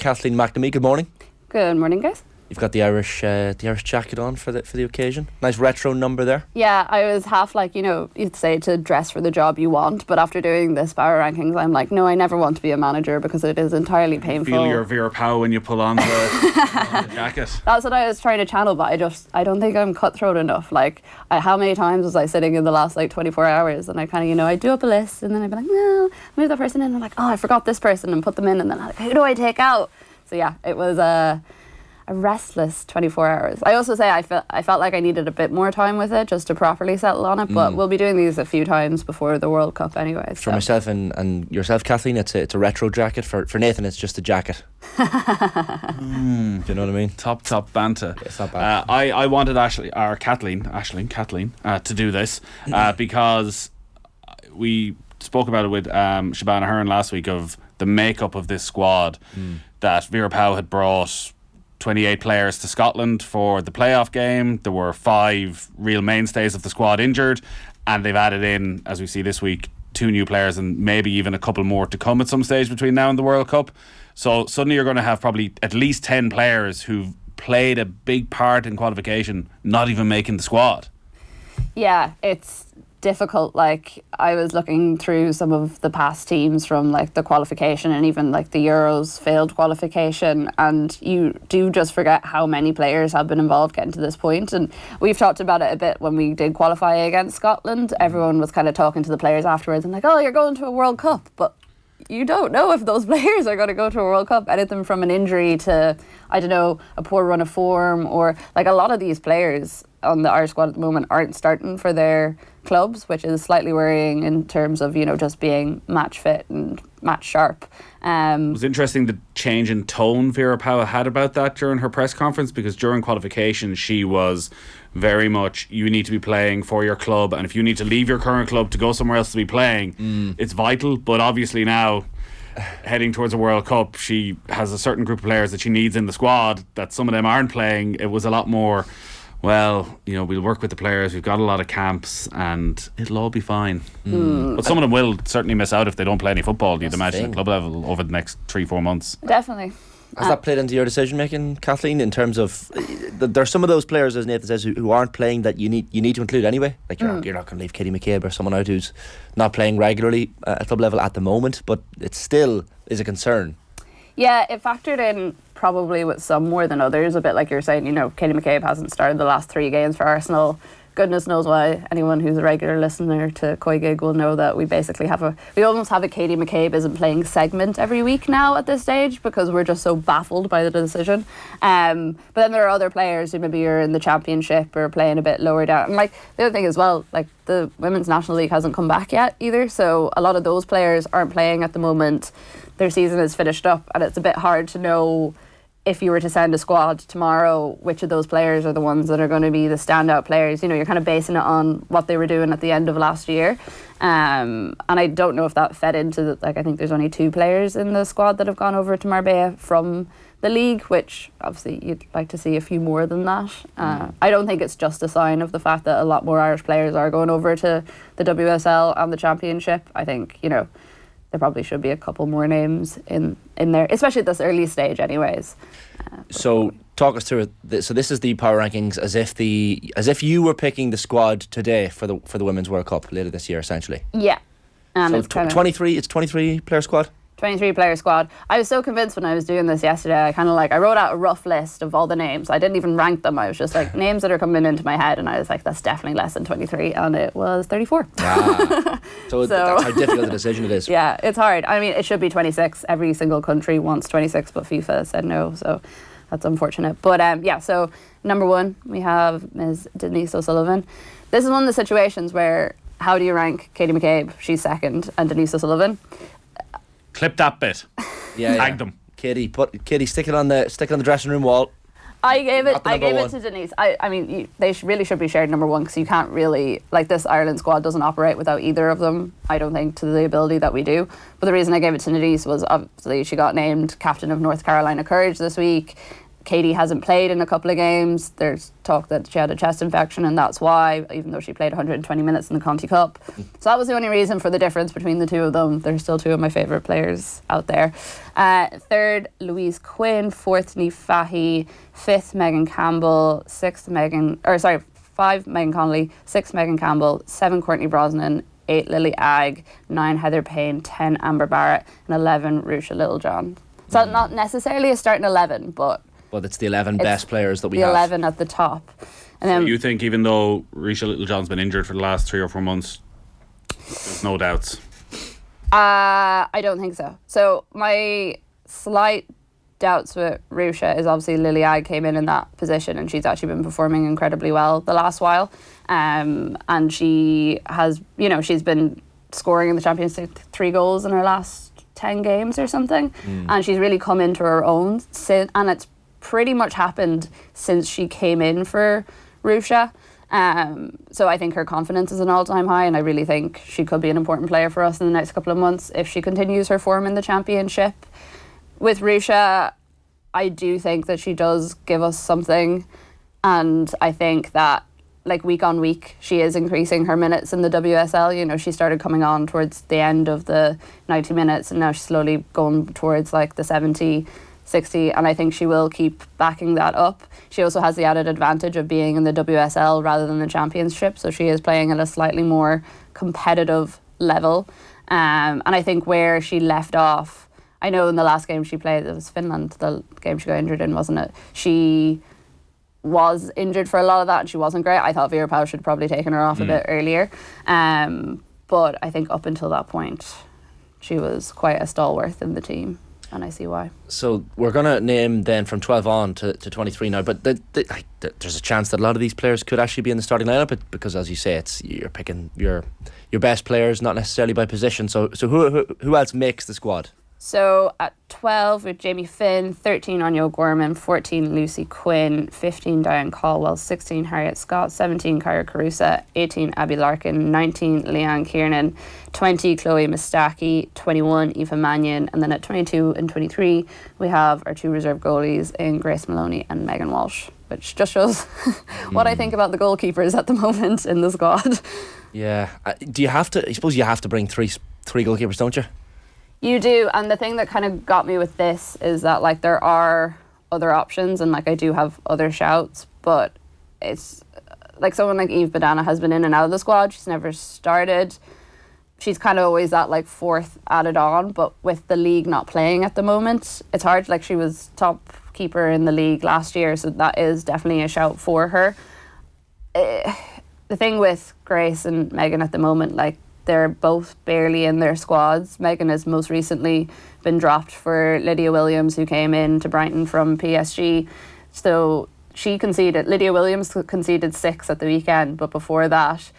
Kathleen McNamee. Good morning. Good morning, guys. You've got the Irish jacket on for the occasion. Nice retro number there. Yeah, I was half like, you'd say to dress for the job you want, but after doing this power rankings, I'm like, no, I never want to be a manager because it is entirely painful. Feel your Vera Pauw when you pull on the jacket. That's what I was trying to channel, but I don't think I'm cutthroat enough. Like, how many times was I sitting in the last 24 hours and I kind of, I do up a list and then I'd be like, no, move that person in. And I'm like, oh, I forgot this person, and put them in, and then I'm like, who do I take out? So yeah, it was a restless 24 hours. I also say I felt like I needed a bit more time with it just to properly settle on it, but we'll be doing these a few times before the World Cup anyway. For myself and yourself, Kathleen, it's a retro jacket. For Nathan, it's just a jacket. Do you know what I mean? Top banter. It's not bad. I wanted Kathleen to do this because we spoke about it with Shabana Hearn last week of the makeup of this squad, that Vera Pauw had brought 28 players to Scotland for the playoff game. There were 5 real mainstays of the squad injured, and they've added in, as we see this week, 2 new players and maybe even a couple more to come at some stage between now and the World Cup. So suddenly you're going to have probably at least 10 players who've played a big part in qualification not even making the squad. Yeah, it's difficult. Like, I was looking through some of the past teams from the qualification and even the Euros failed qualification, and you do just forget how many players have been involved getting to this point. And we've talked about it a bit when we did qualify against Scotland. Everyone was kind of talking to the players afterwards and oh, you're going to a World Cup, but you don't know if those players are going to go to a World Cup. Anything from an injury to, I don't know, a poor run of form, or a lot of these players on the Irish squad at the moment aren't starting for their clubs, which is slightly worrying in terms of, just being match fit and match sharp. It was interesting the change in tone Vera Pauw had about that during her press conference, because during qualification she was very much, you need to be playing for your club, and if you need to leave your current club to go somewhere else to be playing, it's vital. But obviously now, heading towards a World Cup, she has a certain group of players that she needs in the squad, that some of them aren't playing. It was a lot more, well, we'll work with the players, we've got a lot of camps and it'll all be fine. But some of them will certainly miss out if they don't play any football, you'd imagine, at club level over the next 3-4 months. Definitely. Has that played into your decision making, Kathleen, in terms of there's some of those players, as Nathan says, who aren't playing that you need to include anyway? You're not going to leave Katie McCabe or someone out who's not playing regularly at club level at the moment, but it still is a concern. Yeah, it factored in probably with some more than others, a bit like you're saying. Katie McCabe hasn't started the last 3 games for Arsenal. Goodness knows why. Anyone who's a regular listener to COYGIG will know that we basically we almost have a Katie McCabe isn't playing segment every week now at this stage, because we're just so baffled by the decision. But then there are other players who maybe are in the championship or playing a bit lower down. And the other thing as well, the Women's National League hasn't come back yet either, so a lot of those players aren't playing at the moment. Their season is finished up, and it's a bit hard to know, if you were to send a squad tomorrow, which of those players are the ones that are going to be the standout players. You're kind of basing it on what they were doing at the end of last year. And I don't know if that fed into I think there's only 2 players in the squad that have gone over to Marbella from the league, which obviously you'd like to see a few more than that. I don't think it's just a sign of the fact that a lot more Irish players are going over to the WSL and the Championship. I think, there probably should be a couple more names in there, especially at this early stage anyways. So talk us through it. So this is the power rankings as if you were picking the squad today for the Women's World Cup later this year, essentially. Yeah. And so it's 23 player squad? 23 player squad. I was so convinced when I was doing this yesterday. I wrote out a rough list of all the names. I didn't even rank them. I was just names that are coming into my head, and I was that's definitely less than 23, and it was 34. So that's how difficult the decision it is. Yeah, it's hard. I mean, it should be 26. Every single country wants 26, but FIFA said no, so that's unfortunate. But so number 1 we have Ms. Denise O'Sullivan. This is one of the situations where, how do you rank Katie McCabe? She's second, and Denise O'Sullivan. Clip that bit. Tag them. Katie, stick it on the dressing room wall. I gave it to Denise. I mean, they really should be shared number 1, because you can't really, this Ireland squad doesn't operate without either of them, I don't think, to the ability that we do. But the reason I gave it to Denise was obviously she got named captain of North Carolina Courage this week. Katie hasn't played in a couple of games. There's talk that she had a chest infection and that's why, even though she played 120 minutes in the Conti Cup. So that was the only reason for the difference between the two of them. They're still two of my favourite players out there. Third, Louise Quinn. Fourth, Niamh Fahey. Fifth, Megan Campbell. Five, Megan Connolly. Six, Megan Campbell. Seven, Courtney Brosnan. 8, Lily Agg. 9, Heather Payne. 10, Amber Barrett. And 11, Ruesha Littlejohn. So not necessarily a starting 11, but it's the 11 best players that we have. have. The 11 at the top. And then, so you think even though Ruesha Littlejohn's been injured for the last 3 or 4 months, there's no doubts? I don't think so. So my slight doubts with Ruesha is obviously Lily Agg came in that position and she's actually been performing incredibly well the last while. And she has, she's been scoring in the Champions League 3 goals in her last 10 games or something, and she's really come into her own and it's pretty much happened since she came in for Ruesha. So I think her confidence is an all-time high, and I really think she could be an important player for us in the next couple of months if she continues her form in the championship. With Ruesha, I do think that she does give us something, and I think that week on week, she is increasing her minutes in the WSL. She started coming on towards the end of the 90 minutes and now she's slowly going towards the 70, 60, and I think she will keep backing that up. She also has the added advantage of being in the WSL rather than the Championship, so she is playing at a slightly more competitive level. And I think where she left off, I know in the last game she played, it was Finland, the game she got injured in, wasn't it? She was injured for a lot of that and she wasn't great. I thought Vera Pauw should have probably taken her off a bit earlier. But I think up until that point, she was quite a stalwart in the team, and I see why. So we're going to name then from 12 on to 23 now, but there's a chance that a lot of these players could actually be in the starting lineup because, as you say, you're picking your best players, not necessarily by position. So who else makes the squad? So at 12 with Jamie Finn, 13 Anya O'Gorman, 14 Lucy Quinn, 15 Diane Caldwell, 16 Harriet Scott, 17 Kyra Carusa, 18 Abby Larkin, 19 Leanne Kiernan, 20 Chloe Mustaki, 21 Aoife Mannion, and then at 22 and 23 we have our 2 reserve goalies in Grace Maloney and Megan Walsh, which just shows what I think about the goalkeepers at the moment in the squad. Yeah, do you have to? I suppose you have to bring three goalkeepers, don't you? You do, and the thing that kind of got me with this is that there are other options and I do have other shouts, but it's someone like Eve Badana has been in and out of the squad. She's never started. She's kind of always that 4th added on, but with the league not playing at the moment, it's hard. She was top keeper in the league last year, so that is definitely a shout for her. The thing with Grace and Megan at the moment, they're both barely in their squads. Megan has most recently been dropped for Lydia Williams, who came in to Brighton from PSG. So Lydia Williams conceded 6 at the weekend, but before that,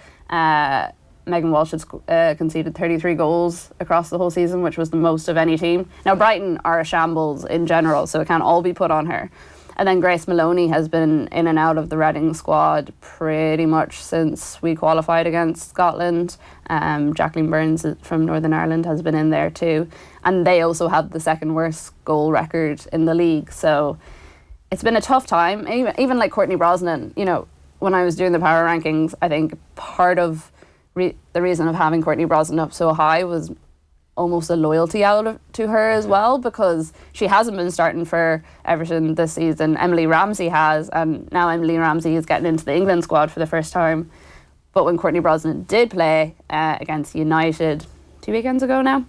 Megan Walsh had conceded 33 goals across the whole season, which was the most of any team. Now, Brighton are a shambles in general, so it can't all be put on her. And then Grace Maloney has been in and out of the Reading squad pretty much since we qualified against Scotland. Jacqueline Burns from Northern Ireland has been in there too. And they also have the second worst goal record in the league. So it's been a tough time. Even Courtney Brosnan, when I was doing the power rankings, I think part of the reason of having Courtney Brosnan up so high was almost a loyalty to her as well, because she hasn't been starting for Everton this season. Emily Ramsey has, and now Emily Ramsey is getting into the England squad for the first time. But when Courtney Brosnan did play against United 2 weekends ago now,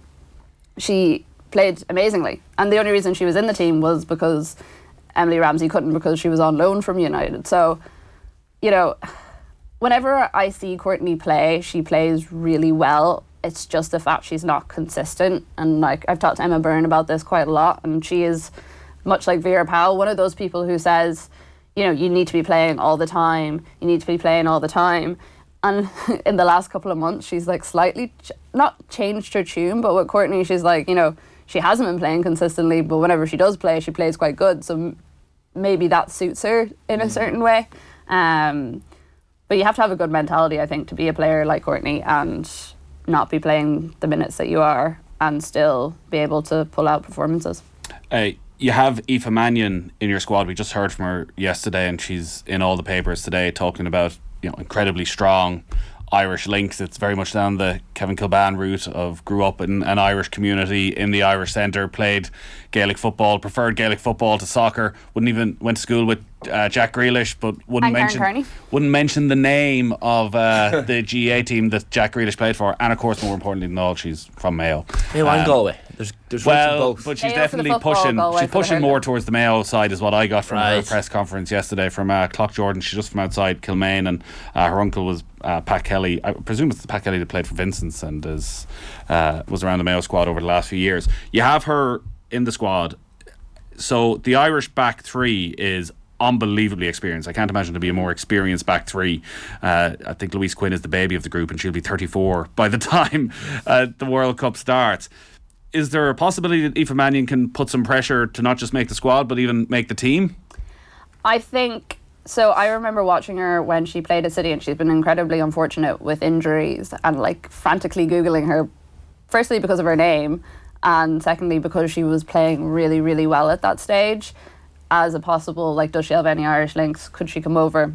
she played amazingly. And the only reason she was in the team was because Emily Ramsey couldn't, because she was on loan from United. So, whenever I see Courtney play, she plays really well. It's just the fact she's not consistent. And I've talked to Emma Byrne about this quite a lot, and she is, much like Vera Pauw, one of those people who says, you need to be playing all the time. You need to be playing all the time. And in the last couple of months, she's slightly, not changed her tune, but with Courtney, she's she hasn't been playing consistently, but whenever she does play, she plays quite good. So maybe that suits her in a certain way. But you have to have a good mentality, I think, to be a player like Courtney and not be playing the minutes that you are and still be able to pull out performances. You you have Aoife Mannion in your squad. We just heard from her yesterday, and she's in all the papers today talking about incredibly strong Irish links. It's very much down the Kevin Kilbane route of grew up in an Irish community in the Irish centre, played Gaelic football, preferred Gaelic football to soccer, went to school with Jack Grealish, but wouldn't mention the name of the GA team that Jack Grealish played for, and of course, more importantly than all, she's from Mayo. Mayo and Galway. There's both. But she's Mayo definitely pushing. She's pushing more towards the Mayo side, is what I got from her press conference yesterday from Clock Jordan. She's just from outside Kilmaine, and her uncle was Pat Kelly. I presume it's Pat Kelly that played for Vincent's and was around the Mayo squad over the last few years. You have her in the squad, so the Irish back three is unbelievably experienced. I can't imagine to be a more experienced back three. I think Louise Quinn is the baby of the group, and she'll be 34 by the time the World Cup starts. Is there a possibility that Aoife Mannion can put some pressure to not just make the squad but even make the team? I think so. I remember watching her when she played at City, and she's been incredibly unfortunate with injuries, and like frantically Googling her, firstly because of her name, and secondly because she was playing really, really well at that stage. As a possible, like, does she have any Irish links? Could she come over?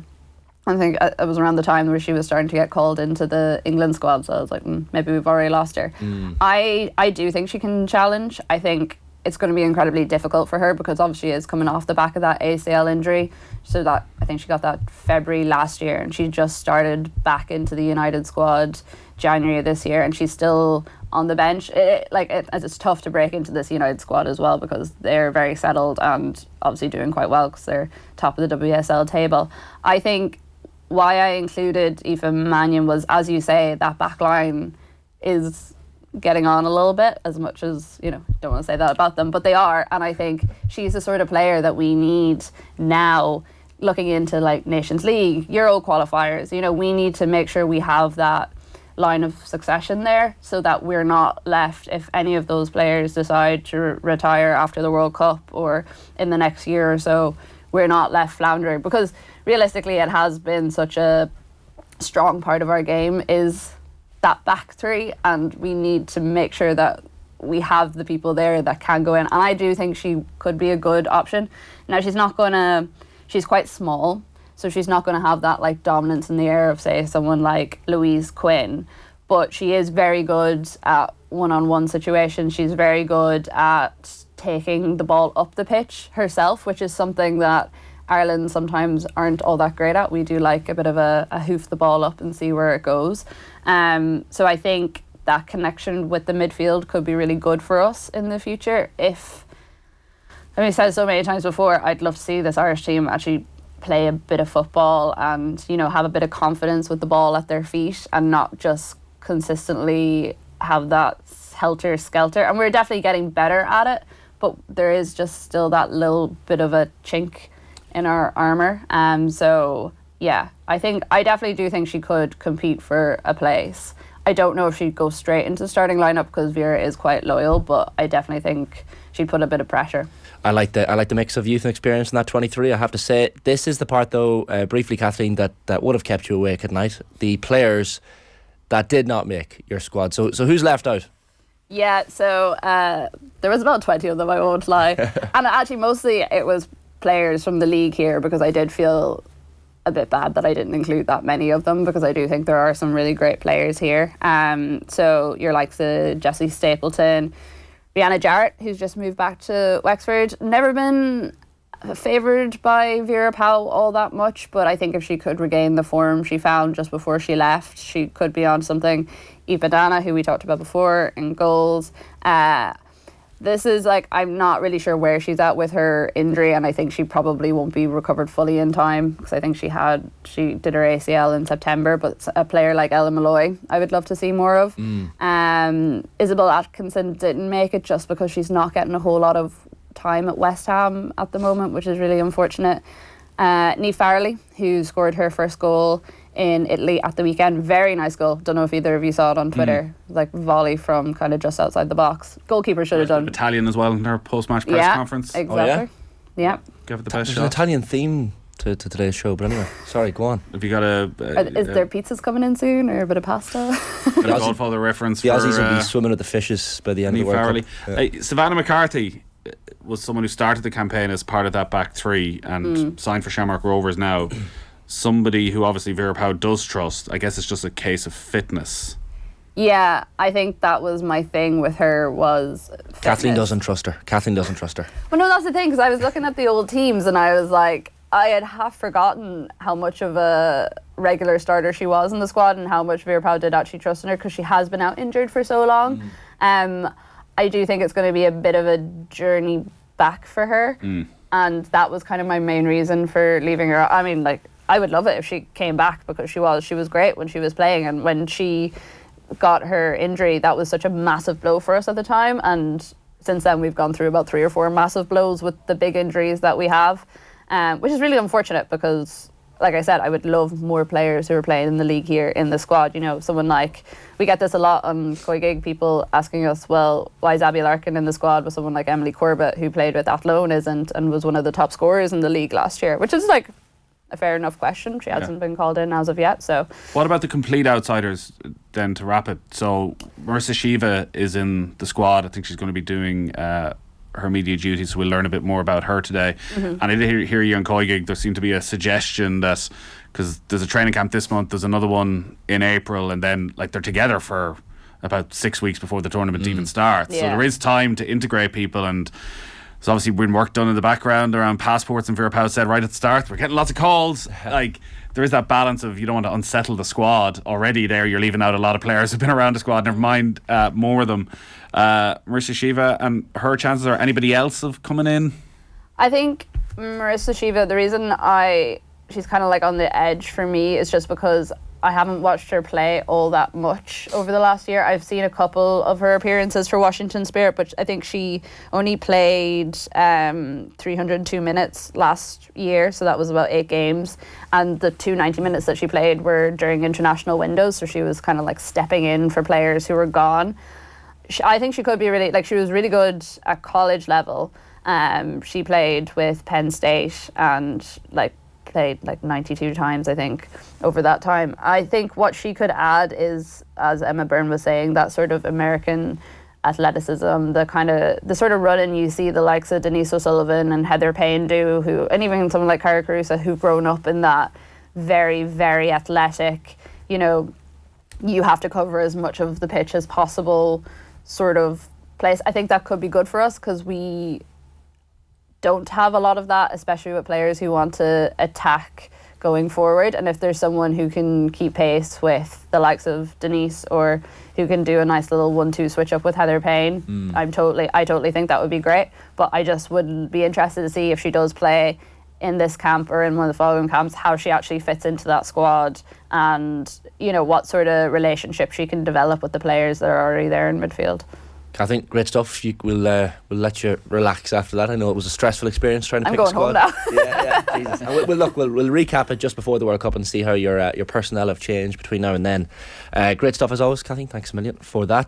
I think it was around the time where she was starting to get called into the England squad, so I was like, maybe we've already lost her. I do think she can challenge. I think it's going to be incredibly difficult for her because obviously she is coming off the back of that ACL injury. So that, I think she got that February last year, and she just started back into the United squad January of this year, and she's still on the bench. It's tough to break into this United squad as well because they're very settled and obviously doing quite well because they're top of the WSL table. I think why I included Aoife Mannion was, as you say, that back line is getting on a little bit, as much as, don't want to say that about them, but they are. And I think she's the sort of player that we need now, looking into like Nations League, Euro qualifiers. We need to make sure we have that line of succession there so that we're not left, if any of those players decide to retire after the World Cup or in the next year or so, we're not left floundering, because realistically it has been such a strong part of our game is that back three, and we need to make sure that we have the people there that can go in, and I do think she could be a good option. Now she's quite small, so she's not going to have that like dominance in the air of, say, someone like Louise Quinn, but she is very good at one-on-one situations. She's very good at taking the ball up the pitch herself, which is something that Ireland sometimes aren't all that great at. We do like a bit of a hoof the ball up and see where it goes. So I think that connection with the midfield could be really good for us in the future. I've said so many times before, I'd love to see this Irish team actually play a bit of football and, have a bit of confidence with the ball at their feet and not just consistently have that helter-skelter. And we're definitely getting better at it, but there is just still that little bit of a chink in our armour. So yeah, I definitely do think she could compete for a place. I don't know if she'd go straight into the starting lineup because Vera is quite loyal, but I definitely think she'd put a bit of pressure. I like the mix of youth and experience in that 23. I have to say, this is the part though, briefly, Kathleen, that would have kept you awake at night. The players that did not make your squad. So who's left out? Yeah, so there was about 20 of them, I won't lie. And actually mostly it was players from the league here, because I did feel a bit bad that I didn't include that many of them, because I do think there are some really great players here. So your likes of Jessie Stapleton, Rihanna Jarrett, who's just moved back to Wexford. Never been favoured by Vera Pauw all that much, but I think if she could regain the form she found just before she left, she could be on something. Aoife Dana, who we talked about before, in goals. This is I'm not really sure where she's at with her injury, and I think she probably won't be recovered fully in time, because I think she did her ACL in September. But a player like Ella Malloy, I would love to see more of. Isabel Atkinson didn't make it just because she's not getting a whole lot of time at West Ham at the moment, which is really unfortunate. Niamh Farrelly, who scored her first goal in Italy at the weekend. Very nice goal. Don't know if either of you saw it on Twitter. Volley from kind of just outside the box. Goalkeeper should have done. Italian as well in her post-match press conference. Exactly. Oh, yeah. Give it the best There's shot. an Italian theme to today's show, but anyway, sorry, go on. Have you got is there pizzas coming in soon, or a bit of pasta? a Godfather reference? The Aussies will be swimming at the fishes by the end of the World Cup. Savannah McCarthy, was someone who started the campaign as part of that back three and signed for Shamrock Rovers now. Somebody who obviously Vera Pauw does trust. I guess it's just a case of fitness. Yeah, I think that was my thing with her was fitness. Kathleen doesn't trust her. Well, no, that's the thing, because I was looking at the old teams and I was like, I had half forgotten how much of a regular starter she was in the squad and how much Vera Pauw did actually trust in her, because she has been out injured for so long. I do think it's going to be a bit of a journey back for her, and that was kind of my main reason for leaving her. I mean, like, I would love it if she came back, because she was great when she was playing, and when she got her injury, that was such a massive blow for us at the time, and since then we've gone through about 3 or 4 massive blows with the big injuries that we have, which is really unfortunate, because like I said, I would love more players who are playing in the league here in the squad. You know, someone like, we get this a lot on COYGIG, people asking us, well, why is Abby Larkin in the squad with someone like Emily Corbett, who played with Athlone isn't, and was one of the top scorers in the league last year, which is like a fair enough question. She hasn't been called in as of yet. So what about the complete outsiders then, to wrap it? So Marissa Shiva is in the squad. I think she's going to be doing her media duties, so we'll learn a bit more about her today. And I did hear you on COYGIG, there seemed to be a suggestion that, because there's a training camp this month, there's another one in April, and then like they're together for about 6 weeks before the tournament even starts. So there is time to integrate people, and there's obviously been work done in the background around passports, and Vera Pauw said right at the start, we're getting lots of calls. Like, there is that balance of, you don't want to unsettle the squad already there. You're leaving out a lot of players who've been around the squad, never mind more of them. Marissa Shiva and her chances, or anybody else of coming in? I think Marissa Shiva, the reason she's kind of like on the edge for me is just because I haven't watched her play all that much over the last year. I've seen a couple of her appearances for Washington Spirit, but I think she only played 302 minutes last year, so that was about 8 games. And the 290 minutes that she played were during international windows, so she was kind of like stepping in for players who were gone. I think she could be really, like, she was really good at college level. She played with Penn State and played 92 times, I think, over that time. I think what she could add is, as Emma Byrne was saying, that sort of American athleticism, the sort of running you see the likes of Denise O'Sullivan and Heather Payne do, and even someone like Cara Carusa, who've grown up in that very, very athletic, you know, you have to cover as much of the pitch as possible sort of place. I think that could be good for us, because we don't have a lot of that, especially with players who want to attack going forward. And if there's someone who can keep pace with the likes of Denise, or who can do a nice little 1-2 switch up with Heather Payne, I totally think that would be great. But I just would be interested to see, if she does play in this camp or in one of the following camps, how she actually fits into that squad, and, you know, what sort of relationship she can develop with the players that are already there in midfield. Kathleen, great stuff. We'll let you relax after that. I know it was a stressful experience trying to pick a squad. I'm going home now. Jesus. And we'll recap it just before the World Cup and see how your personnel have changed between now and then. Great stuff as always, Kathleen. Thanks a million for that.